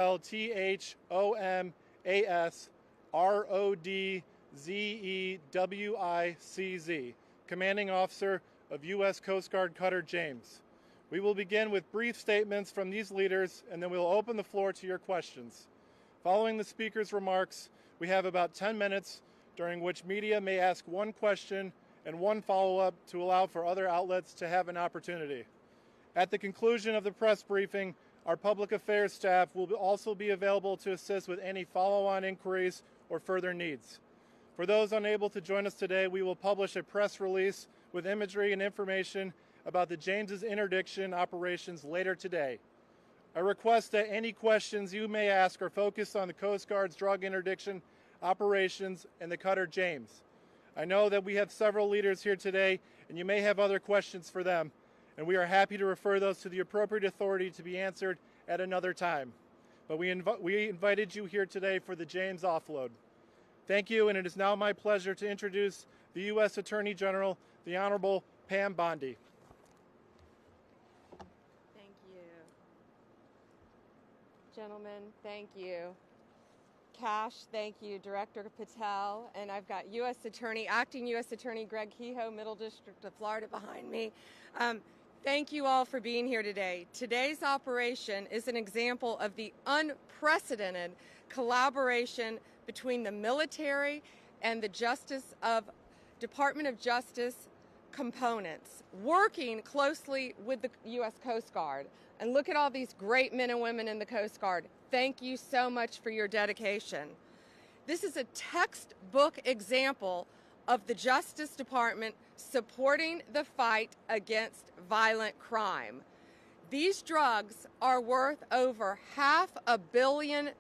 Thomaszewicz, Commanding Officer of U.S. Coast Guard Cutter James. We will begin with brief statements from these leaders, and then we will open the floor to your questions. Following the speaker's remarks, we have about 10 minutes during which media may ask one question and one follow-up to allow for other outlets to have an opportunity. At the conclusion of the press briefing, our public affairs staff will also be available to assist with any follow-on inquiries or further needs. For those unable to join us today, we will publish a press release with imagery and information about the James's interdiction operations later today. I request that any questions you may ask are focused on the Coast Guard's drug interdiction operations and the cutter James. I know that we have several leaders here today, and you may have other questions for them, and we are happy to refer those to the appropriate authority to be answered at another time. But we invited you here today for the James offload. Thank you, and it is now my pleasure to introduce the U.S. Attorney General, the Honorable Pam Bondi. Thank you. Gentlemen, thank you. Cash, thank you. Director Patel, and I've got Acting U.S. Attorney Greg Kehoe, Middle District of Florida behind me. Thank you all for being here today. Today's operation is an example of the unprecedented collaboration between the military and the Department of Justice components, working closely with the U.S. Coast Guard. And look at all these great men and women in the Coast Guard. Thank you so much for your dedication. This is a textbook example of the Justice Department supporting the fight against violent crime. These drugs are worth over $500 million,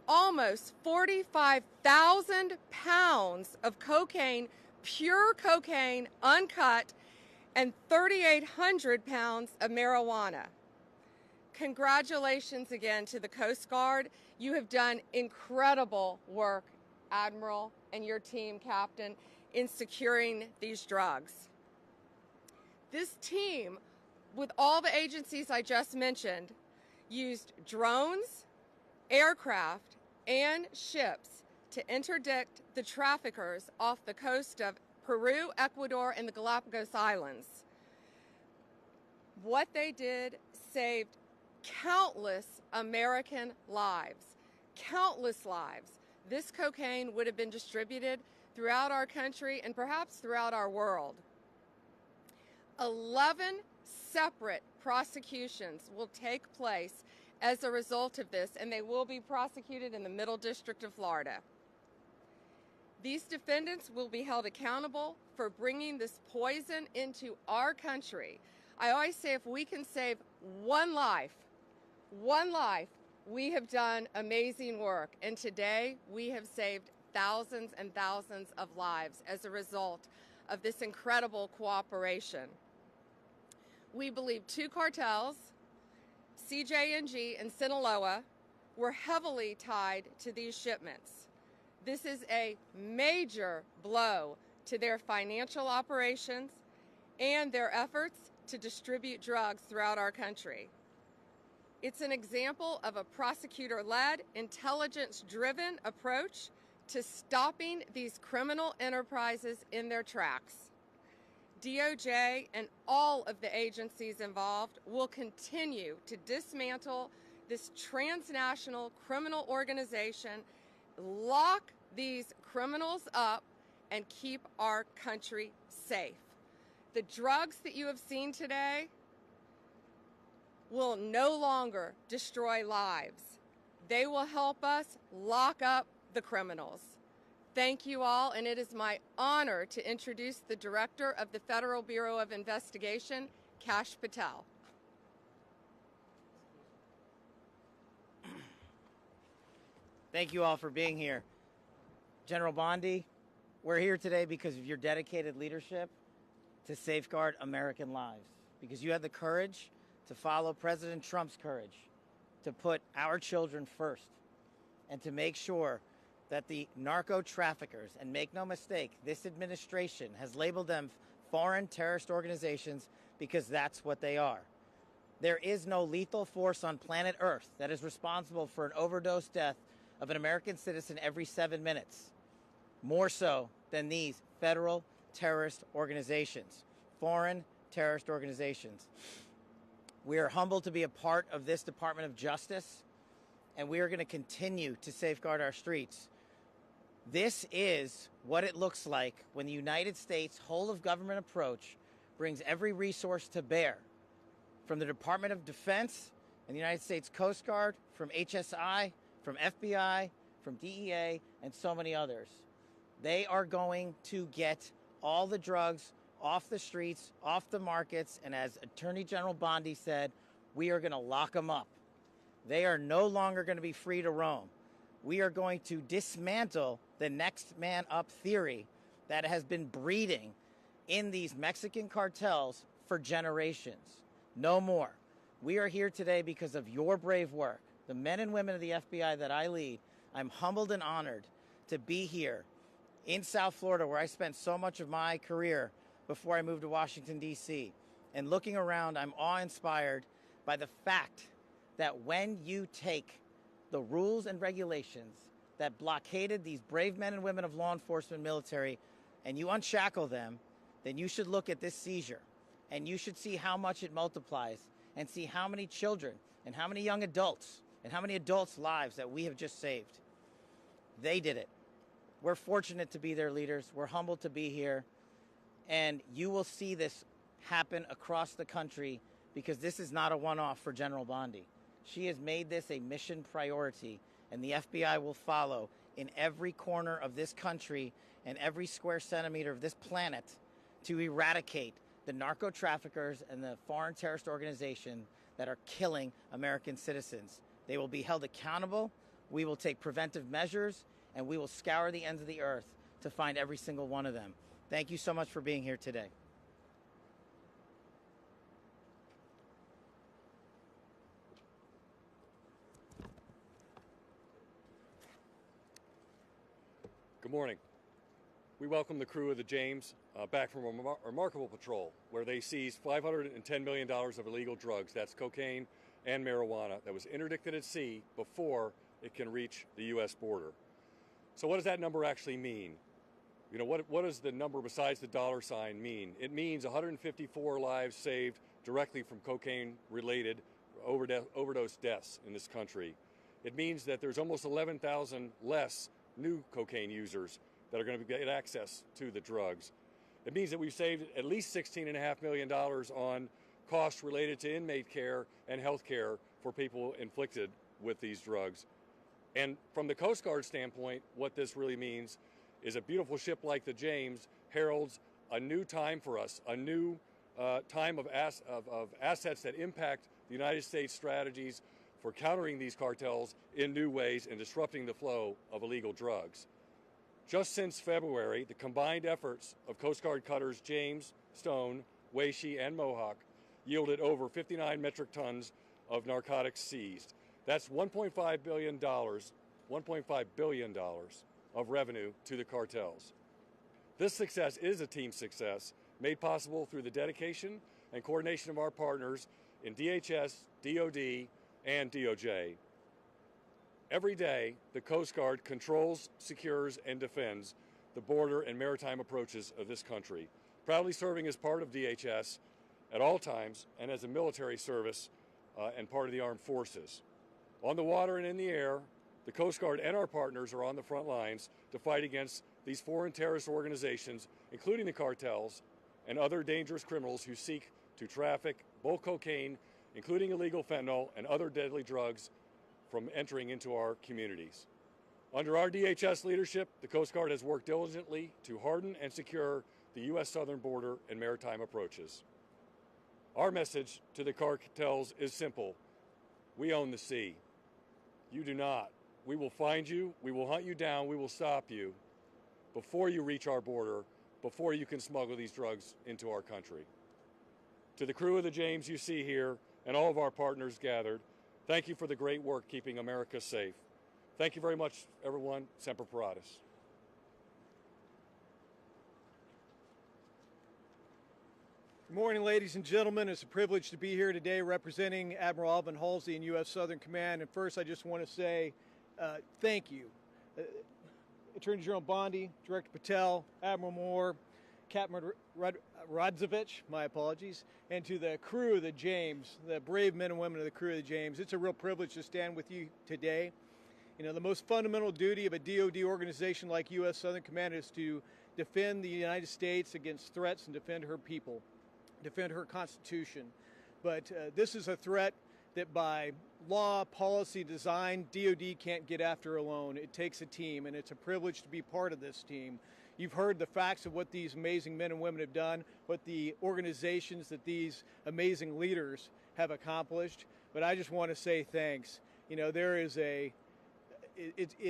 almost 45,000 pounds of cocaine, pure cocaine, uncut, and 3,800 pounds of marijuana. Congratulations again to the Coast Guard. You have done incredible work, Admiral, and your team, Captain, in securing these drugs. This team, with all the agencies I just mentioned, used drones, aircraft, and ships to interdict the traffickers off the coast of Peru, Ecuador, and the Galapagos Islands. What they did saved countless American lives, countless lives. This cocaine would have been distributed throughout our country and perhaps throughout our world. 11 separate prosecutions will take place as a result of this, and they will be prosecuted in the Middle District of Florida. These defendants will be held accountable for bringing this poison into our country. I always say if we can save one life, we have done amazing work. And today we have saved thousands and thousands of lives as a result of this incredible cooperation. We believe two cartels, CJNG and Sinaloa, were heavily tied to these shipments. This is a major blow to their financial operations and their efforts to distribute drugs throughout our country. It's an example of a prosecutor-led, intelligence-driven approach to stopping these criminal enterprises in their tracks. DOJ and all of the agencies involved will continue to dismantle this transnational criminal organization, lock these criminals up, and keep our country safe. The drugs that you have seen today will no longer destroy lives. They will help us lock up the criminals. Thank you all, and it is my honor to introduce the Director of the Federal Bureau of Investigation, Kash Patel. Thank you all for being here. General Bondi, we're here today because of your dedicated leadership to safeguard American lives, because you had the courage to follow President Trump's courage to put our children first and to make sure that the narco traffickers, and make no mistake, this administration has labeled them foreign terrorist organizations because that's what they are. There is no lethal force on planet Earth that is responsible for an overdose death of an American citizen every 7 minutes, more so than these federal terrorist organizations, foreign terrorist organizations. We are humbled to be a part of this Department of Justice, and we are going to continue to safeguard our streets. This is what it looks like when the United States whole-of-government approach brings every resource to bear, from the Department of Defense and the United States Coast Guard, from HSI, from FBI, from DEA, and so many others. They are going to get all the drugs off the streets, off the markets, and as Attorney General Bondi said, we are going to lock them up. They are no longer going to be free to roam. We are going to dismantle the next man up theory that has been breeding in these Mexican cartels for generations. No more. We are here today because of your brave work. The men and women of the FBI that I lead, I'm humbled and honored to be here in South Florida, where I spent so much of my career before I moved to Washington, D.C. And looking around, I'm awe-inspired by the fact that when you take the rules and regulations that blockaded these brave men and women of law enforcement military and you unshackle them, then you should look at this seizure and you should see how much it multiplies and see how many children and how many young adults and how many adults' lives that we have just saved. They did it. We're fortunate to be their leaders. We're humbled to be here. And you will see this happen across the country because this is not a one-off for General Bondi. She has made this a mission priority, and the FBI will follow in every corner of this country and every square centimeter of this planet to eradicate the narco-traffickers and the foreign terrorist organizations that are killing American citizens. They will be held accountable. We will take preventive measures, and we will scour the ends of the earth to find every single one of them. Thank you so much for being here today. Good morning. We welcome the crew of the James back from a remarkable patrol where they seized $510 million of illegal drugs, that's cocaine and marijuana, that was interdicted at sea before it can reach the U.S. border. So what does that number actually mean? You know, what does the number besides the dollar sign mean? It means 154 lives saved directly from cocaine-related overdose deaths in this country. It means that there's almost 11,000 less new cocaine users that are going to get access to the drugs. It means that we've saved at least $16.5 million on costs related to inmate care and health care for people inflicted with these drugs. And from the Coast Guard standpoint, what this really means is a beautiful ship like the James heralds a new time for us, a new time of assets that impact the United States strategies for countering these cartels in new ways and disrupting the flow of illegal drugs. Just since February, the combined efforts of Coast Guard cutters James, Stone, Weishi, and Mohawk yielded over 59 metric tons of narcotics seized. That's $1.5 billion of revenue to the cartels. This success is a team success made possible through the dedication and coordination of our partners in DHS, DOD, and DOJ. Every day, the Coast Guard controls, secures, and defends the border and maritime approaches of this country, proudly serving as part of DHS at all times and as a military service and part of the armed forces. On the water and in the air, the Coast Guard and our partners are on the front lines to fight against these foreign terrorist organizations, including the cartels and other dangerous criminals who seek to traffic bulk cocaine, including illegal fentanyl and other deadly drugs, from entering into our communities. Under our DHS leadership, the Coast Guard has worked diligently to harden and secure the U.S. southern border and maritime approaches. Our message to the cartels is simple. We own the sea. You do not. We will find you, we will hunt you down, we will stop you before you reach our border, before you can smuggle these drugs into our country. To the crew of the James you see here and all of our partners gathered, thank you for the great work keeping America safe. Thank you very much, everyone. Semper Paratus. Good morning, ladies and gentlemen. It's a privilege to be here today representing Admiral Alvin Halsey and U.S. Southern Command. And first, I just want to say thank you. Attorney General Bondi, Director Patel, Admiral Muir, Captain Rodzovich, my apologies, and to the crew of the James, the brave men and women of the crew of the James. It's a real privilege to stand with you today. You know, the most fundamental duty of a DoD organization like U.S. Southern Command is to defend the United States against threats and defend her people, defend her Constitution. But this is a threat that by law, policy, design, DoD can't get after alone. It takes a team, and it's a privilege to be part of this team. You've heard the facts of what these amazing men and women have done, what the organizations that these amazing leaders have accomplished. But I just want to say thanks. You know, there is it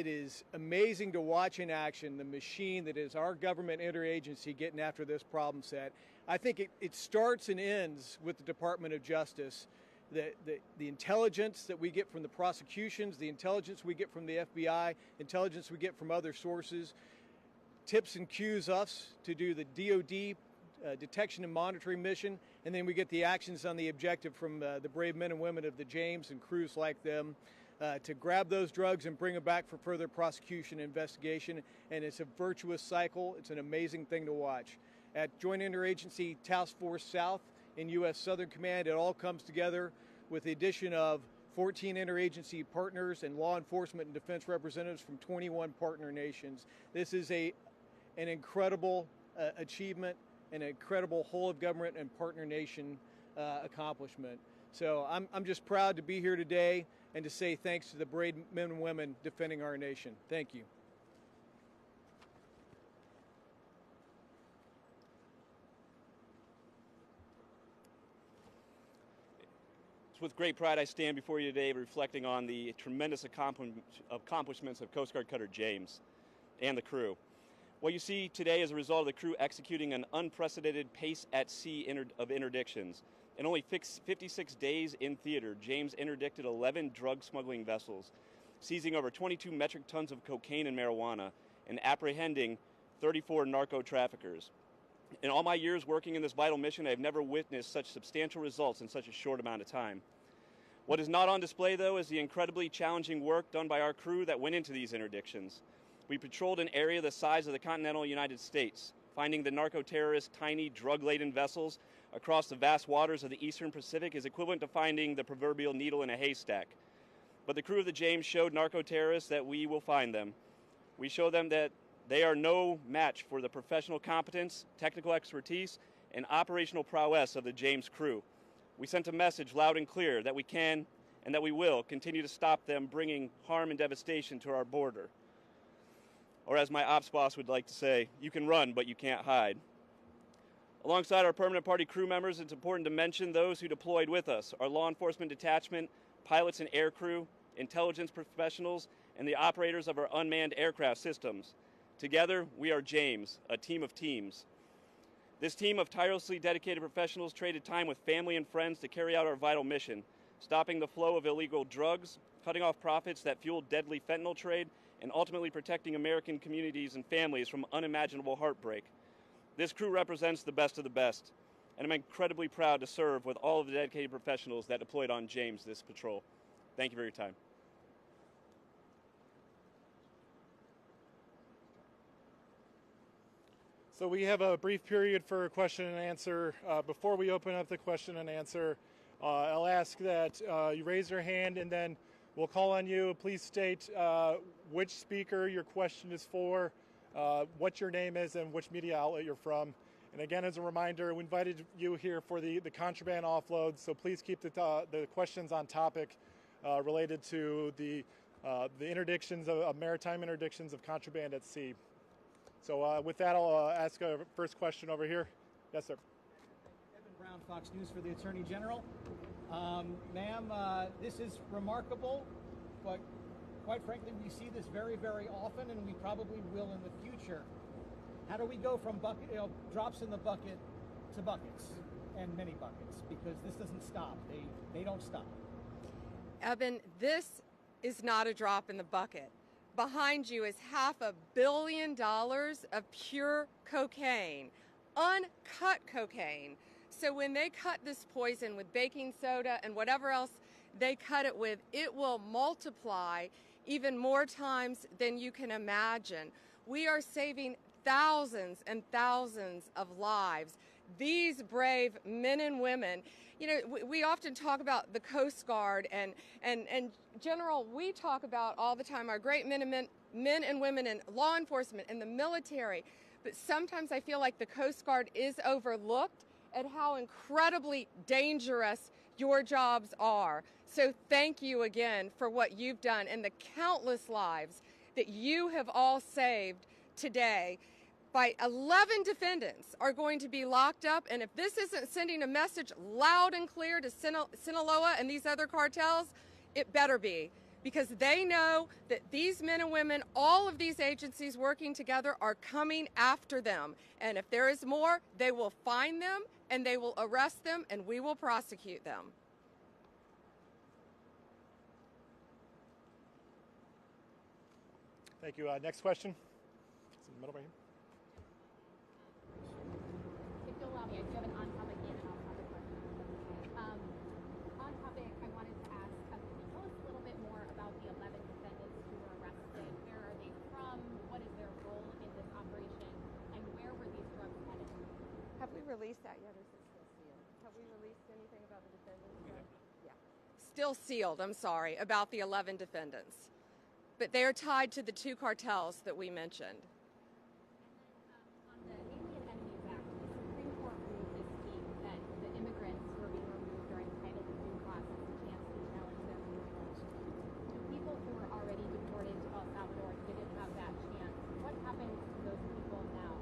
is amazing to watch in action the machine that is our government interagency getting after this problem set. I think it starts and ends with the Department of Justice. The intelligence that we get from the prosecutions, the intelligence we get from the FBI, intelligence we get from other sources, tips and cues us to do the DoD detection and monitoring mission, and then we get the actions on the objective from the brave men and women of the James and crews like them to grab those drugs and bring them back for further prosecution and investigation. And it's a virtuous cycle. It's an amazing thing to watch. At Joint Interagency Task Force South in U.S. Southern Command, it all comes together with the addition of 14 interagency partners and law enforcement and defense representatives from 21 partner nations. This is an incredible achievement, an incredible whole of government and partner nation accomplishment. So I'm just proud to be here today and to say thanks to the brave men and women defending our nation. Thank you. It's with great pride I stand before you today reflecting on the tremendous accomplishments of Coast Guard Cutter James and the crew. What you see today is a result of the crew executing an unprecedented pace at sea of interdictions. In only 56 days in theater, James interdicted 11 drug smuggling vessels, seizing over 22 metric tons of cocaine and marijuana, and apprehending 34 narco traffickers. In all my years working in this vital mission, I have never witnessed such substantial results in such a short amount of time. What is not on display, though, is the incredibly challenging work done by our crew that went into these interdictions. We patrolled an area the size of the continental United States, finding the narco-terrorists' tiny, drug-laden vessels across the vast waters of the eastern Pacific is equivalent to finding the proverbial needle in a haystack. But the crew of the James showed narco-terrorists that we will find them. We show them that they are no match for the professional competence, technical expertise, and operational prowess of the James crew. We sent a message loud and clear that we can and that we will continue to stop them bringing harm and devastation to our border. Or as my ops boss would like to say, you can run, but you can't hide. Alongside our permanent party crew members, it's important to mention those who deployed with us, our law enforcement detachment, pilots and air crew, intelligence professionals, and the operators of our unmanned aircraft systems. Together, we are James, a team of teams. This team of tirelessly dedicated professionals traded time with family and friends to carry out our vital mission, stopping the flow of illegal drugs, cutting off profits that fueled deadly fentanyl trade, and ultimately protecting American communities and families from unimaginable heartbreak. This crew represents the best of the best, and I'm incredibly proud to serve with all of the dedicated professionals that deployed on James this patrol. Thank you for your time. So we have a brief period for question and answer. Before we open up the question and answer, I'll ask that you raise your hand and then we'll call on you. Please state which speaker your question is for, what your name is, and which media outlet you're from. And again, as a reminder, we invited you here for the contraband offload, so please keep the questions on topic related to the interdictions of maritime interdictions of contraband at sea. So with that, I'll ask a first question over here. Yes, sir. Evan Brown, Fox News for the Attorney General. Ma'am, this is remarkable, but quite frankly, we see this very, very often, and we probably will in the future. How do we go from drops in the bucket to buckets, and many buckets? Because this doesn't stop. They don't stop. Evan, this is not a drop in the bucket. Behind you is $500 million of pure cocaine, uncut cocaine, So when they cut this poison with baking soda and whatever else they cut it with, it will multiply even more times than you can imagine. We are saving thousands and thousands of lives. These brave men and women, you know, we often talk about the Coast Guard and General, we talk about all the time our great men and women in law enforcement and the military. But sometimes I feel like the Coast Guard is overlooked at how incredibly dangerous your jobs are. So thank you again for what you've done and the countless lives that you have all saved today. By 11 defendants are going to be locked up, and if this isn't sending a message loud and clear to Sinaloa and these other cartels, it better be, because they know that these men and women, all of these agencies working together, are coming after them. And if there is more, they will find them and they will arrest them and we will prosecute them. Thank you. Next question. It's in the middle right here. If you'll allow me, I do have an on-topic and an off-topic question. On-topic, I wanted to ask, can you tell us a little bit more about the 11 defendants who were arrested? Where are they from? What is their role in this operation? And where were these drugs headed? Have we released that yet, or is it still sealed? Have we released anything about the defendants yet? Yeah. Still sealed, I'm sorry, about the 11 defendants. But they are tied to the 2 cartels that we mentioned. On the Alien Enemies Act, the Supreme Court ruled this week that the immigrants who are being removed are entitled to due process and chance to challenge their removal. The people who were already deported to El Salvador didn't have that chance. What happens to those people now?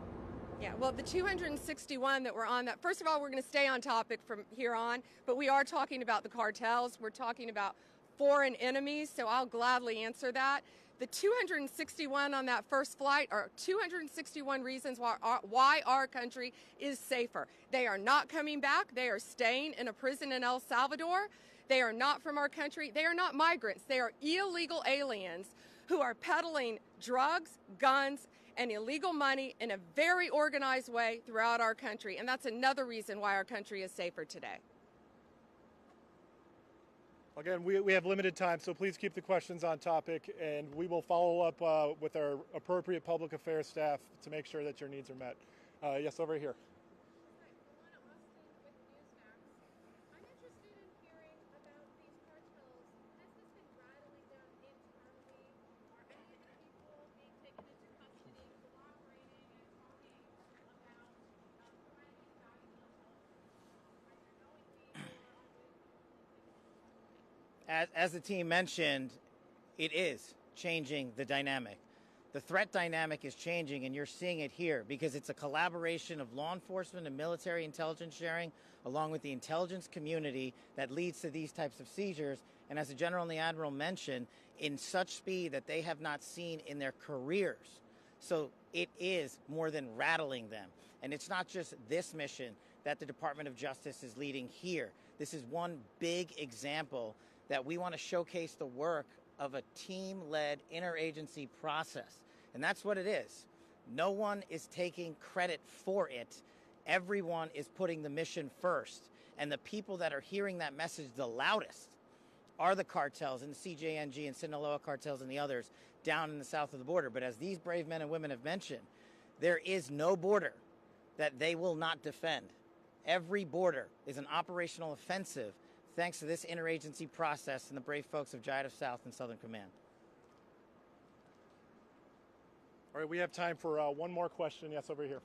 Yeah, well, the 261 that were on that, first of all, we're going to stay on topic from here on, but we are talking about the cartels. We're talking about foreign enemies, so I'll gladly answer that. The 261 on that first flight are 261 reasons why our country is safer. They are not coming back. They are staying in a prison in El Salvador. They are not from our country. They are not migrants. They are illegal aliens who are peddling drugs, guns, and illegal money in a very organized way throughout our country. And that's another reason why our country is safer today. Again, we have limited time, so please keep the questions on topic, and we will follow up with our appropriate public affairs staff to make sure that your needs are met. Yes, over here. I'm interested in hearing about these cartels. Has this been rattling down internally? Are any of the people being taken into custody, cooperating, and talking about providing valuable help? Either knowingly or As the team mentioned, it is changing the dynamic. The threat dynamic is changing, and you're seeing it here because it's a collaboration of law enforcement and military intelligence sharing along with the intelligence community that leads to these types of seizures. And as the General and the Admiral mentioned, in such speed that they have not seen in their careers. So it is more than rattling them. And it's not just this mission that the Department of Justice is leading here. This is one big example that we want to showcase the work of a team-led interagency process. And that's what it is. No one is taking credit for it. Everyone is putting the mission first. And the people that are hearing that message the loudest are the cartels and the CJNG and Sinaloa cartels and the others down in the south of the border. But as these brave men and women have mentioned, there is no border that they will not defend. Every border is an operational offensive thanks to this interagency process and the brave folks of JIDF South and Southern Command. All right, we have time for one more question. Yes, over here.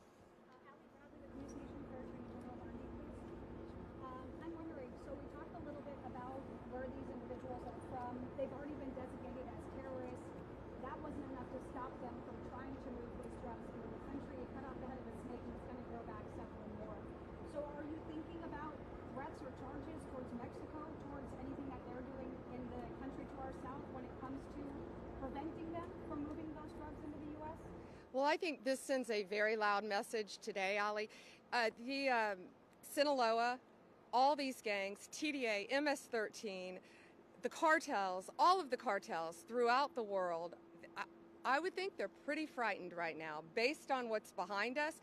I'm wondering, so we talked a little bit about where these individuals are from. They've already been designated as terrorists. That wasn't enough to stop them from trying to move these drugs into the country. It cut off the head of a snake and it's going to grow back several more. So are you thinking about threats or charges towards Mexico, towards anything that they're doing in the country to our south when it comes to preventing them from moving those drugs into the U.S.? Well, I think this sends a very loud message today, Ali. Sinaloa, all these gangs, TDA, MS-13, the cartels, all of the cartels throughout the world, I would think they're pretty frightened right now based on what's behind us,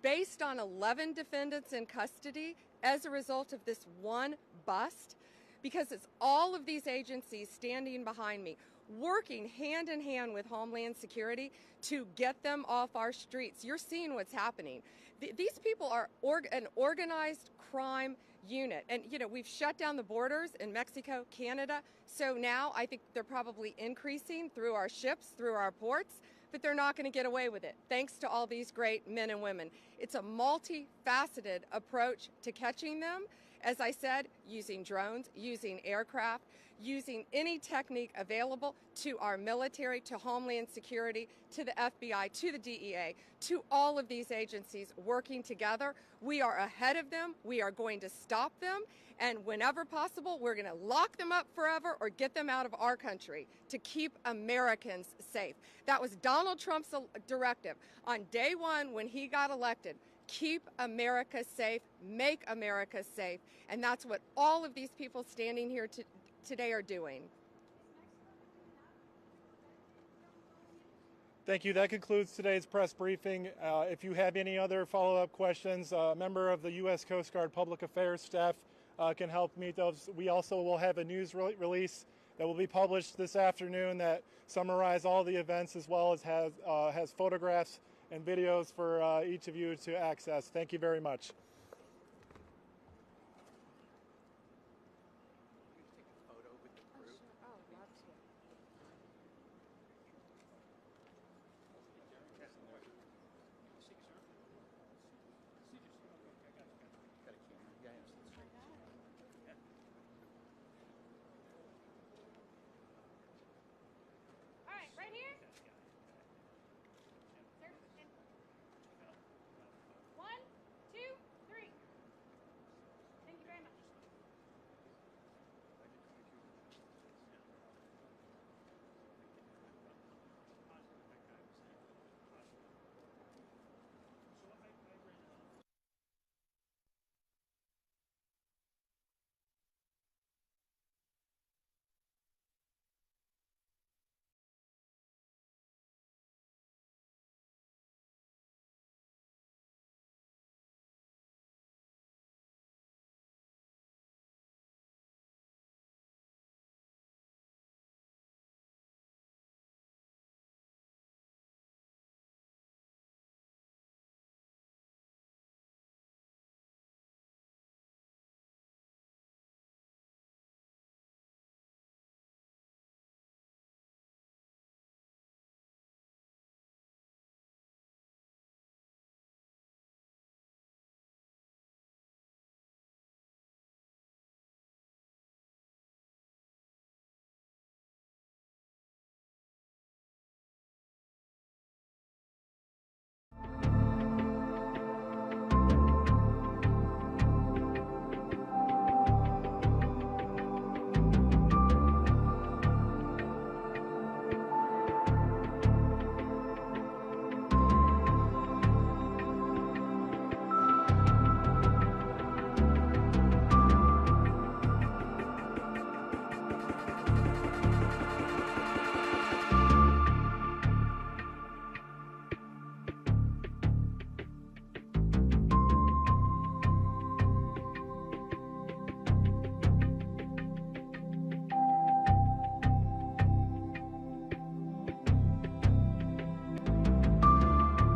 based on 11 defendants in custody as a result of this one bust, because it's all of these agencies standing behind me, working hand in hand with Homeland Security to get them off our streets. You're seeing what's happening. These people are an organized crime unit. And, you know, we've shut down the borders in Mexico, Canada. So now I think they're probably increasing through our ships, through our ports, but they're not going to get away with it, thanks to all these great men and women. It's a multifaceted approach to catching them. As I said, using drones, using aircraft, using any technique available to our military, to Homeland Security, to the FBI, to the DEA, to all of these agencies working together. We are ahead of them. We are going to stop them. And whenever possible, we're going to lock them up forever or get them out of our country to keep Americans safe. That was Donald Trump's directive on day one when he got elected. Keep America safe, make America safe. And that's what all of these people standing here today are doing. Thank you. That concludes today's press briefing. If you have any other follow-up questions, a member of the U.S. Coast Guard Public Affairs staff can help meet those. We also will have a news release that will be published this afternoon that summarize all the events, as well as has photographs and videos for each of you to access. Thank you very much.